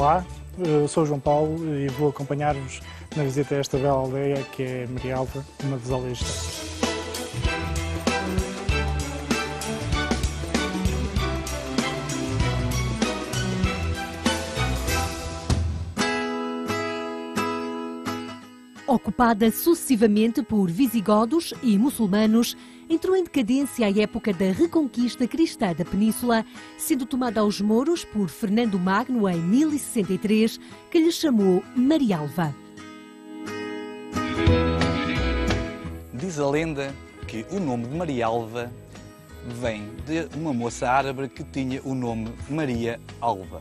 Olá, eu sou o João Paulo e vou acompanhar-vos na visita a esta bela aldeia que é Marialva, uma das aldeias históricas. Ocupada sucessivamente por visigodos e muçulmanos, entrou em decadência à época da reconquista cristã da península, sendo tomada aos mouros por Fernando Magno em 1063, que lhe chamou Marialva. Diz a lenda que o nome de Marialva vem de uma moça árabe que tinha o nome Maria Alva.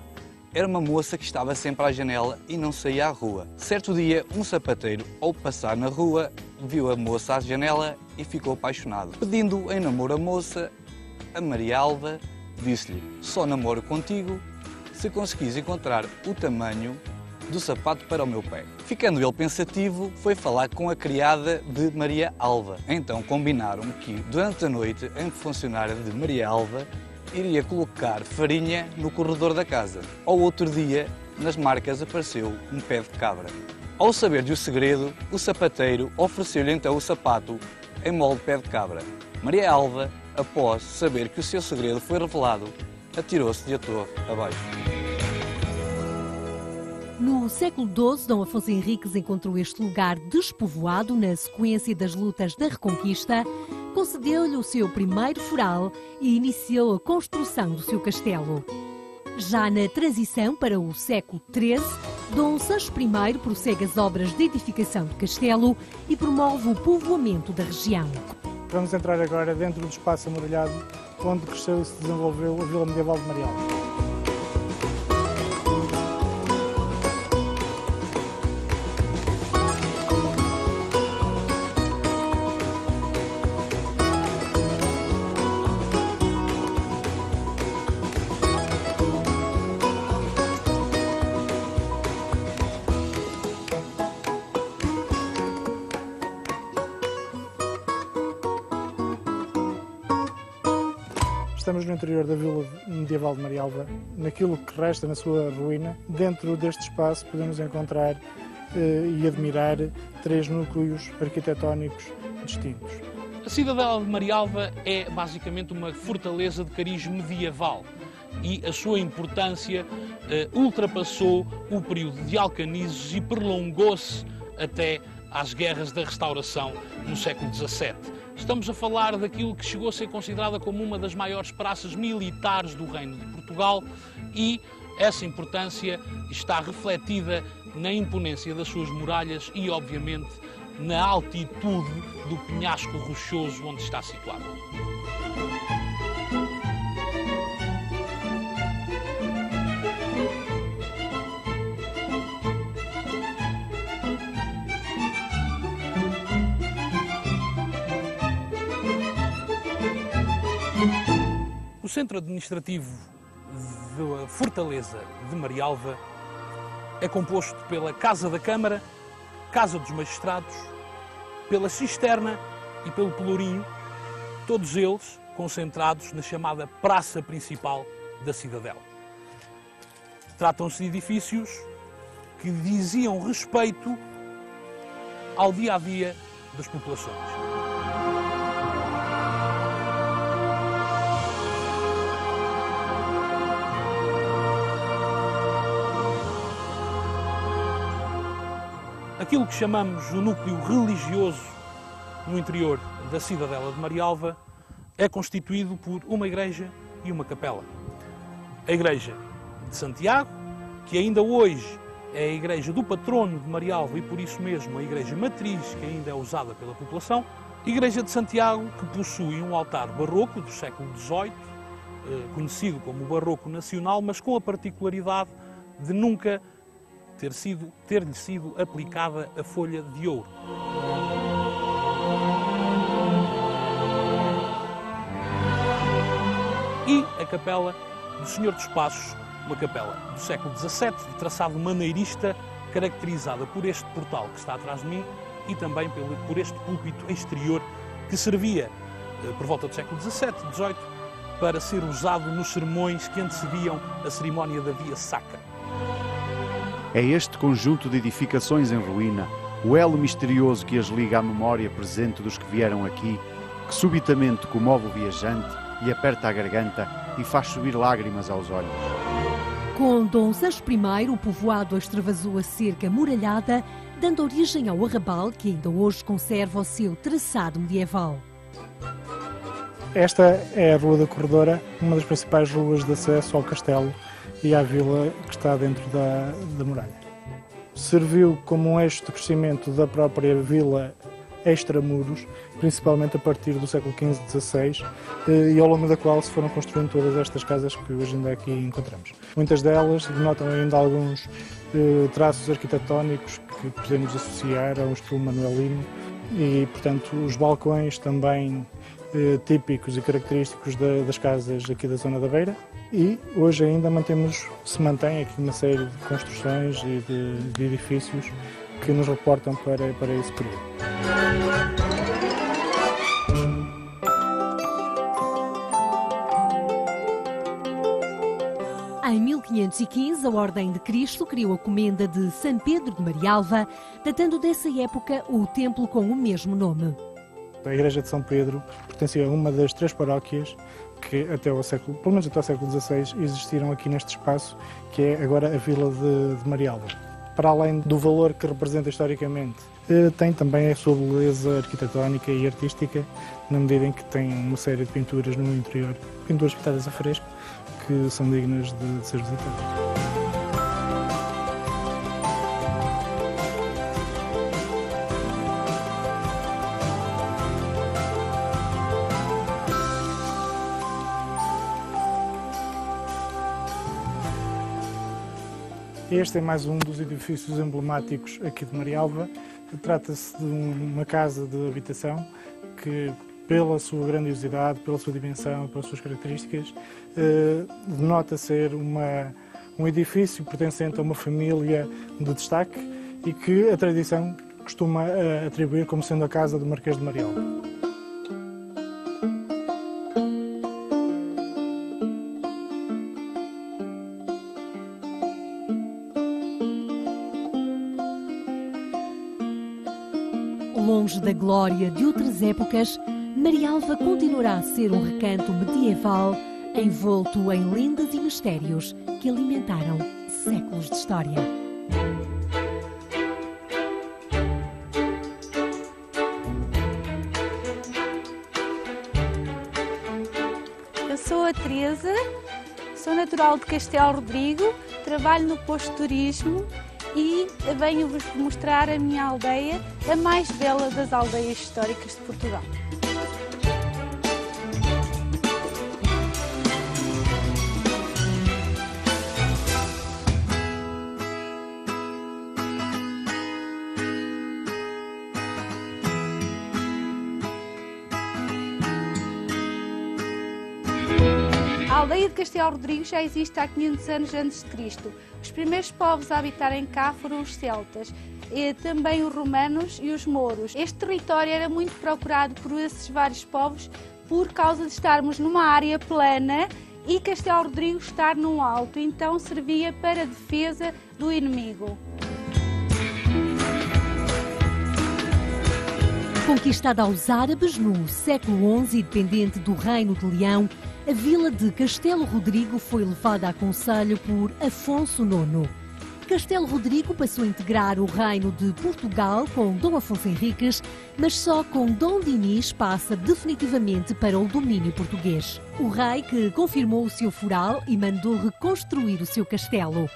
Era uma moça que estava sempre à janela e não saía à rua. Certo dia, um sapateiro, ao passar na rua, viu a moça à janela e ficou apaixonado. Pedindo em namoro a moça, a Maria Alva disse-lhe: só namoro contigo se conseguires encontrar o tamanho do sapato para o meu pé. Ficando ele pensativo, foi falar com a criada de Maria Alva. Então combinaram que, durante a noite, a funcionária de Maria Alva iria colocar farinha no corredor da casa. Ao outro dia, nas marcas apareceu um pé de cabra. Ao saber do segredo, o sapateiro ofereceu-lhe então o sapato em molde de pé de cabra. Maria Alva, após saber que o seu segredo foi revelado, atirou-se de a torre abaixo. No século XII, Dom Afonso Henriques encontrou este lugar despovoado na sequência das lutas da Reconquista, concedeu-lhe o seu primeiro foral e iniciou a construção do seu castelo. Já na transição para o século XIII, Dom Sancho I prossegue as obras de edificação do castelo e promove o povoamento da região. Vamos entrar agora dentro do espaço amuralhado onde cresceu e se desenvolveu a Vila Medieval de Marialva. Estamos no interior da Vila Medieval de Marialva, naquilo que resta na sua ruína. Dentro deste espaço podemos encontrar e admirar três núcleos arquitetónicos distintos. A cidadela de Marialva é basicamente uma fortaleza de cariz medieval e a sua importância ultrapassou o período de alcanizes e prolongou-se até às guerras da restauração no século XVII. Estamos a falar daquilo que chegou a ser considerada como uma das maiores praças militares do Reino de Portugal e essa importância está refletida na imponência das suas muralhas e, obviamente, na altitude do penhasco rochoso onde está situado. O centro administrativo da Fortaleza de Marialva é composto pela Casa da Câmara, Casa dos Magistrados, pela Cisterna e pelo Pelourinho, todos eles concentrados na chamada Praça Principal da Cidadela. Tratam-se de edifícios que diziam respeito ao dia-a-dia das populações. Aquilo que chamamos o núcleo religioso no interior da Cidadela de Marialva é constituído por uma igreja e uma capela. A igreja de Santiago, que ainda hoje é a igreja do patrono de Marialva e por isso mesmo a igreja matriz que ainda é usada pela população. A igreja de Santiago, que possui um altar barroco do século XVIII, conhecido como Barroco Nacional, mas com a particularidade de nunca ter-lhe sido aplicada a folha de ouro. E a capela do Senhor dos Passos, uma capela do século XVII, de traçado maneirista, caracterizada por este portal que está atrás de mim e também por este púlpito exterior que servia, por volta do século XVII, XVIII, para ser usado nos sermões que antecediam a cerimónia da Via Sacra. É este conjunto de edificações em ruína, o elo misterioso que as liga à memória presente dos que vieram aqui, que subitamente comove o viajante e aperta a garganta e faz subir lágrimas aos olhos. Com Dom Sancho I, o povoado extravasou a cerca muralhada, dando origem ao arrabal que ainda hoje conserva o seu traçado medieval. Esta é a Rua da Corredora, uma das principais ruas de acesso ao castelo e à vila que está dentro da muralha. Serviu como um eixo de crescimento da própria vila extramuros, principalmente a partir do século XV e XVI, e ao longo da qual se foram construindo todas estas casas que hoje ainda aqui encontramos. Muitas delas denotam ainda alguns traços arquitetónicos que podemos associar ao estilo manuelino e, portanto, os balcões também típicos e característicos das casas aqui da zona da Beira. E hoje ainda se mantém aqui uma série de construções e de edifícios que nos reportam para esse período. Em 1515, a Ordem de Cristo criou a Comenda de São Pedro de Marialva, datando dessa época o templo com o mesmo nome. A Igreja de São Pedro pertencia a uma das 3 paróquias que pelo menos até o século XVI, existiram aqui neste espaço, que é agora a Vila de Marialva. Para além do valor que representa historicamente, tem também a sua beleza arquitetónica e artística, na medida em que tem uma série de pinturas no interior, pinturas pintadas a fresco, que são dignas de ser visitadas. Este é mais um dos edifícios emblemáticos aqui de Marialva. Trata-se de uma casa de habitação que, pela sua grandiosidade, pela sua dimensão, pelas suas características, denota ser um edifício pertencente a uma família de destaque e que a tradição costuma atribuir como sendo a casa do Marquês de Marialva. Longe da glória de outras épocas, Marialva continuará a ser um recanto medieval envolto em lendas e mistérios que alimentaram séculos de história. Eu sou a Teresa, sou natural de Castelo Rodrigo, trabalho no posto de turismo e venho-vos mostrar a minha aldeia, a mais bela das aldeias históricas de Portugal. A aldeia de Castelo Rodrigo já existe há 500 anos antes de Cristo. Os primeiros povos a habitarem cá foram os celtas, e também os romanos e os mouros. Este território era muito procurado por esses vários povos por causa de estarmos numa área plana e Castelo Rodrigo estar num alto, então servia para a defesa do inimigo. Conquistada aos árabes no século XI e dependente do Reino de Leão, a vila de Castelo Rodrigo foi levada a conselho por Afonso IX. Castelo Rodrigo passou a integrar o Reino de Portugal com Dom Afonso Henriques, mas só com Dom Dinis passa definitivamente para o domínio português. O rei que confirmou o seu foral e mandou reconstruir o seu castelo.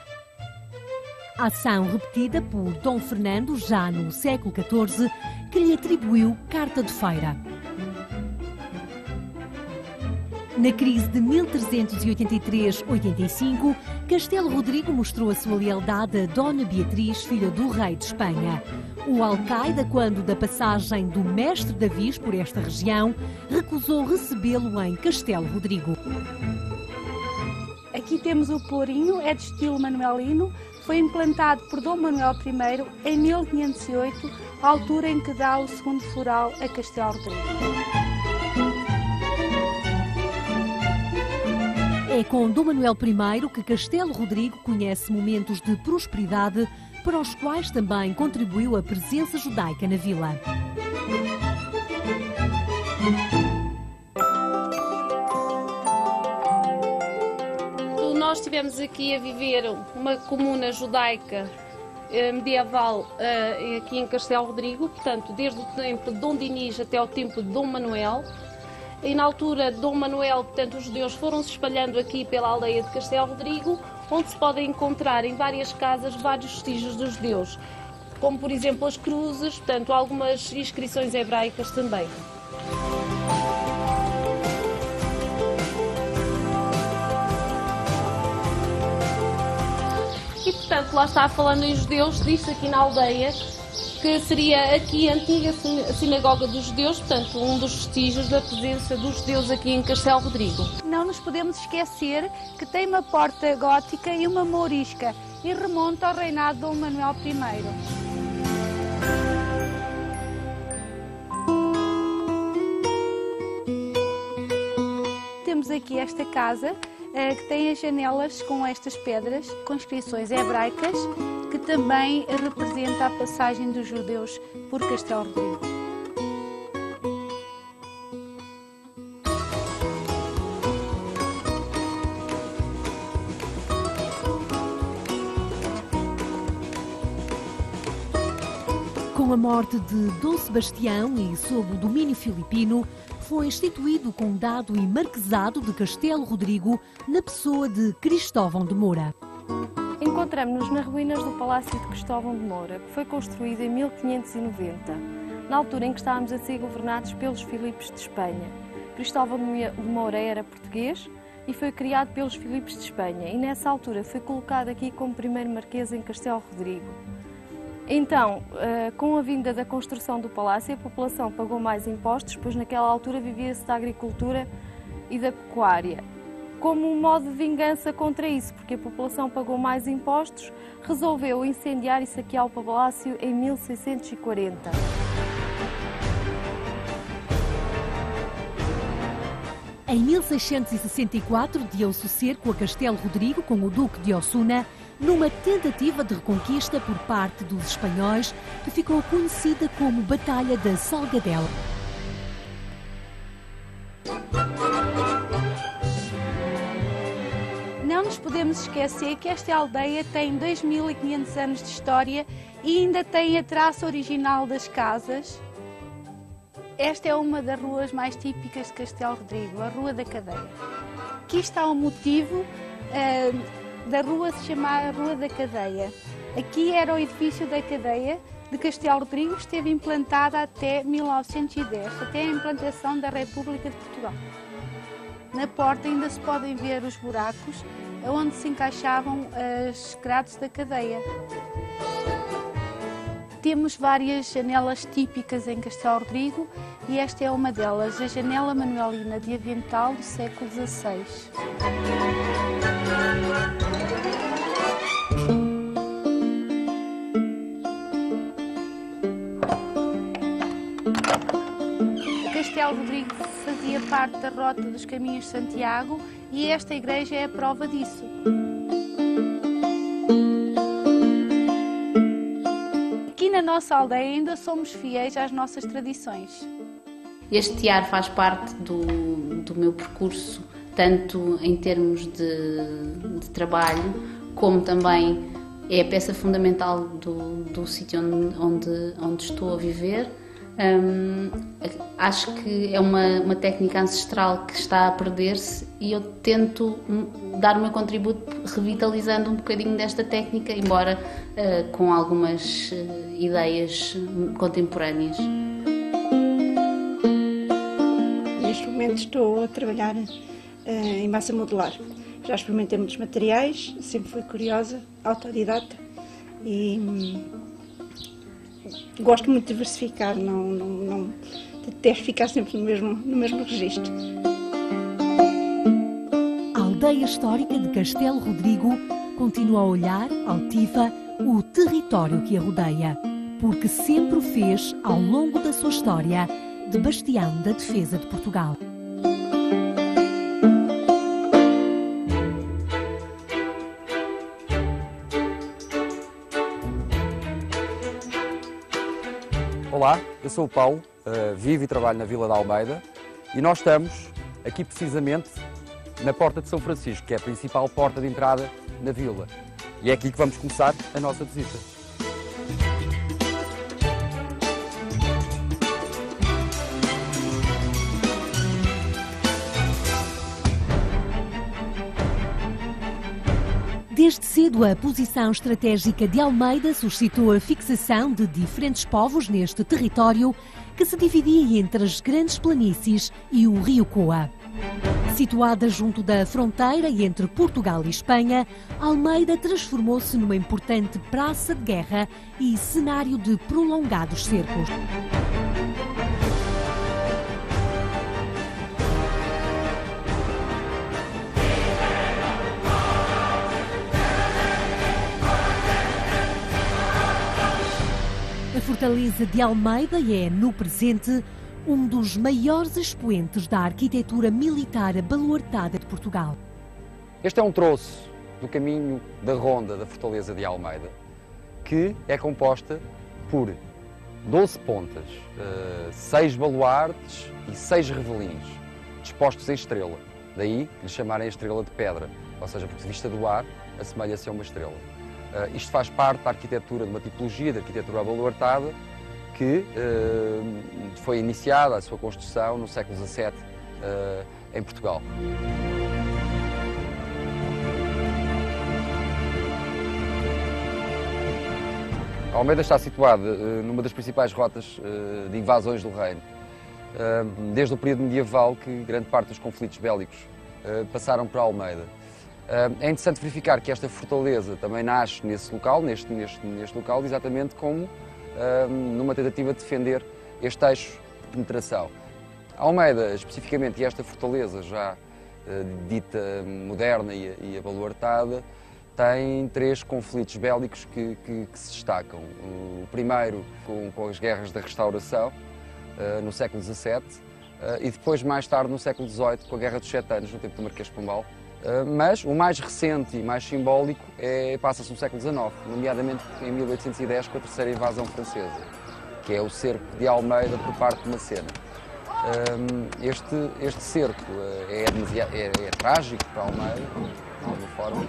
A ação repetida por Dom Fernando já no século XIV, que lhe atribuiu carta de feira. Na crise de 1383-85, Castelo Rodrigo mostrou a sua lealdade a Dona Beatriz, filha do rei de Espanha. O alcaide, quando da passagem do mestre Davis por esta região, recusou recebê-lo em Castelo Rodrigo. Aqui temos o pelourinho, é de estilo manuelino, foi implantado por Dom Manuel I em 1508, altura em que dá o segundo floral a Castelo Rodrigo. É com Dom Manuel I que Castelo Rodrigo conhece momentos de prosperidade, para os quais também contribuiu a presença judaica na vila. Nós estivemos aqui a viver uma comuna judaica medieval aqui em Castelo Rodrigo, portanto, desde o tempo de Dom Dinis até o tempo de Dom Manuel. E na altura de Dom Manuel, portanto, os judeus foram se espalhando aqui pela aldeia de Castelo Rodrigo, onde se podem encontrar em várias casas vários vestígios dos judeus, como por exemplo as cruzes, portanto, algumas inscrições hebraicas também. E portanto, lá está, falando em judeus, disse aqui na aldeia que seria aqui a antiga sinagoga dos judeus, portanto, um dos vestígios da presença dos judeus aqui em Castelo Rodrigo. Não nos podemos esquecer que tem uma porta gótica e uma mourisca e remonta ao reinado de Dom Manuel I. Temos aqui esta casa que tem as janelas com estas pedras, com inscrições hebraicas, que também representa a passagem dos judeus por Castelo Rodrigo. Com a morte de Dom Sebastião e sob o domínio filipino, foi instituído o Condado e Marquesado de Castelo Rodrigo na pessoa de Cristóvão de Moura. Encontramos-nos nas ruínas do Palácio de Cristóvão de Moura, que foi construído em 1590, na altura em que estávamos a ser governados pelos Filipes de Espanha. Cristóvão de Moura era português e foi criado pelos Filipes de Espanha e nessa altura foi colocado aqui como primeiro marquês em Castelo Rodrigo. Então, com a vinda da construção do palácio, a população pagou mais impostos, pois naquela altura vivia-se da agricultura e da pecuária. Como um modo de vingança contra isso, porque a população pagou mais impostos, resolveu incendiar e saquear o palácio em 1640. Em 1664, deu-se o cerco a Castelo Rodrigo com o Duque de Osuna, numa tentativa de reconquista por parte dos espanhóis, que ficou conhecida como Batalha da Salgadela. Não nos podemos esquecer que esta aldeia tem 2500 anos de história e ainda tem a traça original das casas. Esta é uma das ruas mais típicas de Castelo Rodrigo, a Rua da Cadeia. Aqui está o motivo da rua se chamar Rua da Cadeia. Aqui era o edifício da Cadeia de Castelo Rodrigo, esteve implantada até 1910, até a implantação da República de Portugal. Na porta ainda se podem ver os buracos onde se encaixavam as grades da cadeia. Temos várias janelas típicas em Castelo Rodrigo e esta é uma delas, a janela manuelina de avental do século XVI. Castelo Rodrigo fazia parte da rota dos caminhos de Santiago e esta igreja é a prova disso. Aqui na nossa aldeia ainda somos fiéis às nossas tradições. Este tear faz parte do meu percurso, tanto em termos de trabalho, como também é a peça fundamental do sítio onde estou a viver. Acho que é uma técnica ancestral que está a perder-se e eu tento dar o meu contributo revitalizando um bocadinho desta técnica, embora com algumas ideias contemporâneas. Neste momento estou a trabalhar em massa modular. Já experimentei muitos materiais, sempre fui curiosa, autodidata e gosto muito de diversificar, não detesto ficar sempre no mesmo registro. A aldeia histórica de Castelo Rodrigo continua a olhar, altiva, o território que a rodeia, porque sempre o fez ao longo da sua história de bastião da defesa de Portugal. Eu sou o Paulo, vivo e trabalho na Vila da Almeida e nós estamos aqui precisamente na Porta de São Francisco, que é a principal porta de entrada na vila. E é aqui que vamos começar a nossa visita. Desde cedo, a posição estratégica de Almeida suscitou a fixação de diferentes povos neste território, que se dividia entre as grandes planícies e o rio Coa. Situada junto da fronteira entre Portugal e Espanha, Almeida transformou-se numa importante praça de guerra e cenário de prolongados cercos. A Fortaleza de Almeida é, no presente, um dos maiores expoentes da arquitetura militar abaluartada de Portugal. Este é um troço do caminho da ronda da Fortaleza de Almeida, que é composta por 12 pontas, 6 baluartes e 6 revelins, dispostos em estrela. Daí lhe chamarem a estrela de pedra, ou seja, porque vista do ar assemelha-se a uma estrela. Isto faz parte da arquitetura, de uma tipologia de arquitetura abaluartada que foi iniciada a sua construção no século XVII em Portugal. Almeida está situada numa das principais rotas de invasões do reino. Desde o período medieval que grande parte dos conflitos bélicos passaram por Almeida. É interessante verificar que esta fortaleza também nasce nesse local, neste local, exatamente como numa tentativa de defender este eixo de penetração. Almeida, especificamente, e esta fortaleza já dita moderna e abaluartada, tem 3 conflitos bélicos que se destacam. O primeiro com as guerras da Restauração, no século XVII, e depois, mais tarde, no século XVIII, com a Guerra dos 7 Anos, no tempo do Marquês de Pombal. Mas o mais recente e mais simbólico passa-se no século XIX, nomeadamente em 1810, com a terceira invasão francesa, que é o cerco de Almeida por parte de Macena. Este cerco é trágico para Almeida, de alguma forma.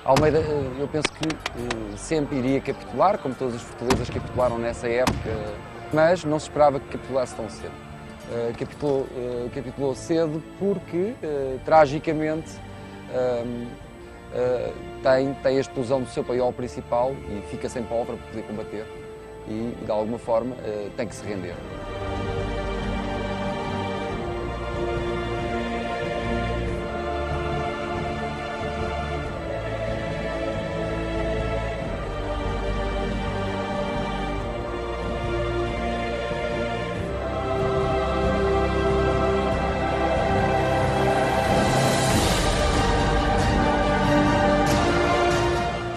Almeida, eu penso que sempre iria capitular, como todas as fortalezas capitularam nessa época, mas não se esperava que capitulasse tão cedo. Capitulou cedo porque, tragicamente, tem a explosão do seu paiol principal e fica sem pólvora para poder combater e de alguma forma tem que se render.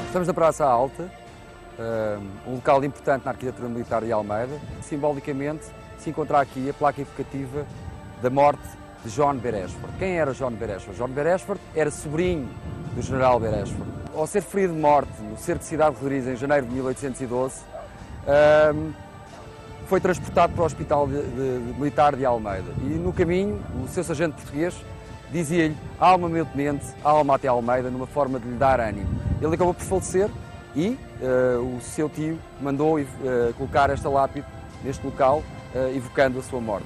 Estamos na Praça Alta, um local importante na arquitetura militar de Almeida. Simbolicamente se encontra aqui a placa evocativa da morte de John Beresford. Quem era John Beresford? John Beresford era sobrinho do general Beresford. Ao ser ferido de morte no cerco de Cidade de Rodrigues em janeiro de 1812, foi transportado para o Hospital Militar de Almeida. E no caminho, o seu sargento português dizia-lhe: alma meu tenente, alma até Almeida, numa forma de lhe dar ânimo. Ele acabou por falecer e o seu tio mandou colocar esta lápide neste local, evocando a sua morte.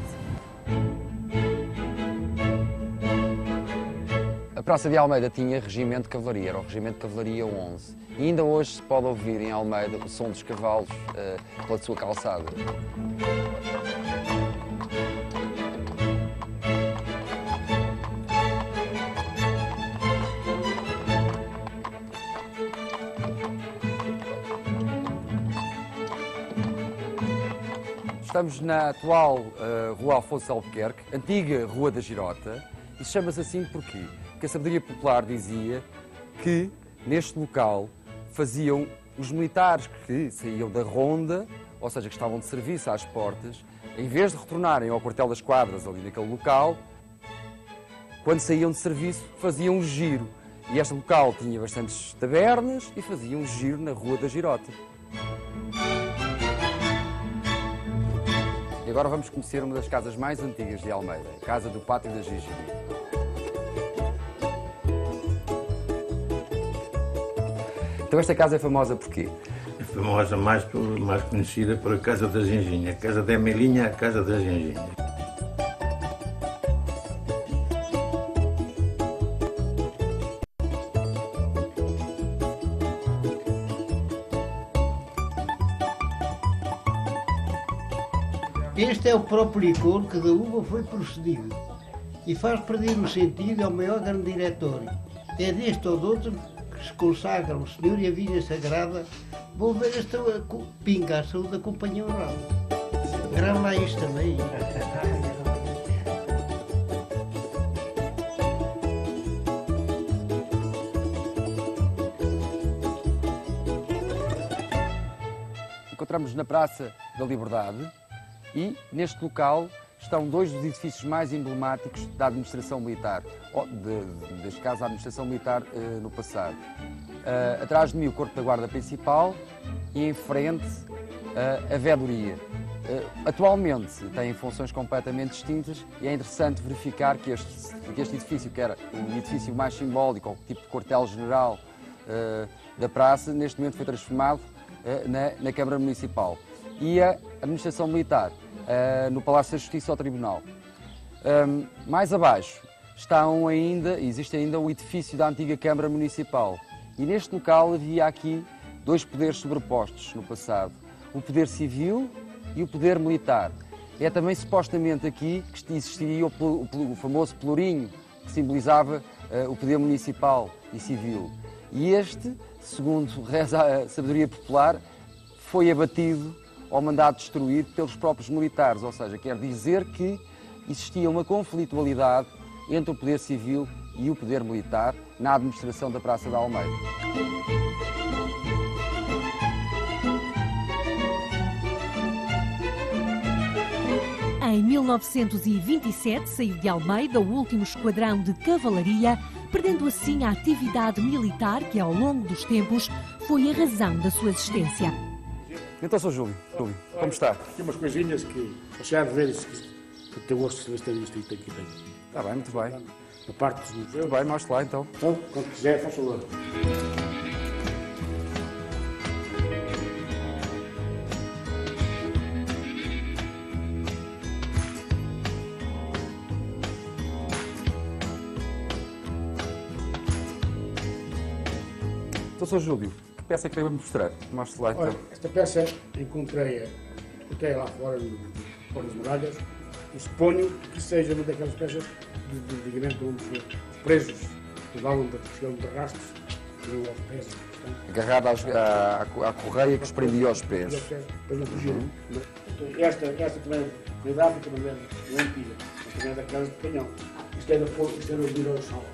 A Praça de Almeida tinha regimento de cavalaria, era o regimento de cavalaria 11. E ainda hoje se pode ouvir em Almeida o som dos cavalos pela sua calçada. Estamos na atual Rua Afonso Albuquerque, antiga Rua da Girota, e chama-se assim porquê? Porque a sabedoria popular dizia que neste local faziam os militares que saíam da ronda, ou seja, que estavam de serviço às portas, em vez de retornarem ao quartel das quadras ali naquele local, quando saíam de serviço faziam um giro. E este local tinha bastantes tabernas e faziam um giro na Rua da Girota. agora vamos conhecer uma das casas mais antigas de Almeida, a Casa do Pátio da Ginginha. Então esta casa é famosa por quê? É famosa mais conhecida por a Casa da Ginginha, a Casa da Emelinha, a Casa da Ginginha. Este é o próprio licor que da uva foi procedido e faz perder o sentido ao maior grande diretório. É deste ou de outro que se consagra o Senhor e a Vinha Sagrada. Vou ver esta pinga à saúde da companhia oral. Grava lá isto também. Encontramos na Praça da Liberdade e neste local estão dois dos edifícios mais emblemáticos da administração militar, deste caso a administração militar no passado. Atrás de mim o Corpo da Guarda Principal e em frente a Vedoria. Atualmente têm funções completamente distintas e é interessante verificar que este edifício, que era o edifício mais simbólico, o tipo de quartel-general da praça, neste momento foi transformado na Câmara Municipal. E a administração militar no Palácio da Justiça ao Tribunal. Mais abaixo existe ainda o edifício da antiga Câmara Municipal. E neste local havia aqui dois poderes sobrepostos no passado, o poder civil e o poder militar. É também supostamente aqui que existiria o famoso pelourinho, que simbolizava o poder municipal e civil. E este, segundo reza a sabedoria popular, foi abatido ou mandado destruir pelos próprios militares, ou seja, quer dizer que existia uma conflitualidade entre o poder civil e o poder militar na administração da Praça da Almeida. Em 1927 saiu de Almeida o último esquadrão de cavalaria, perdendo assim a atividade militar que ao longo dos tempos foi a razão da sua existência. Então, Sr. Júlio, como está? Aqui umas coisinhas que achei de ver isso, que tem gosto de ter isto aqui. Está bem, muito bem. Na parte dos museus. Muito bem, mostre lá então. Então, quando quiser, faz favor. Então, Sr. Júlio, que peça é que devemos mostrar? Mostre lá então. Olha, esta peça encontrei lá fora das muralhas e suponho que seja uma daquelas peças de onde os presos levavam de rastros aos pés. Agarrada à correia que os prendia aos pés. Depois não fugiram. Esta também foi da África, mas não é antiga. Mas também é daquelas de canhão. Isto é de vir ao sal.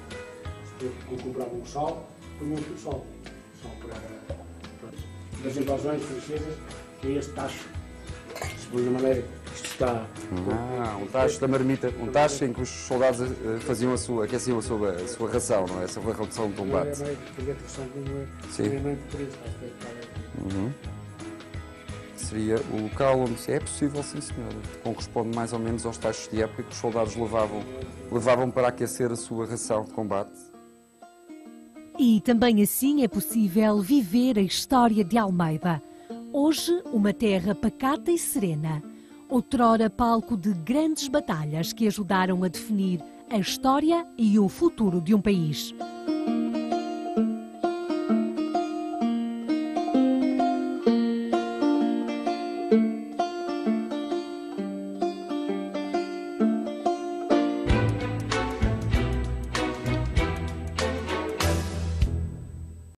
Compravam um sal, punham o sal. Para as invasões francesas, que é este tacho. Se por uma maneira que isto está. Um tacho da marmita, um tacho em que os soldados aqueciam a sua ração, não é? Essa foi a ração de combate. Seria o local onde é possível, sim senhora. Corresponde mais ou menos aos tachos de época que os soldados levavam para aquecer a sua ração de combate. E também assim é possível viver a história de Almeida. Hoje, uma terra pacata e serena. Outrora palco de grandes batalhas que ajudaram a definir a história e o futuro de um país.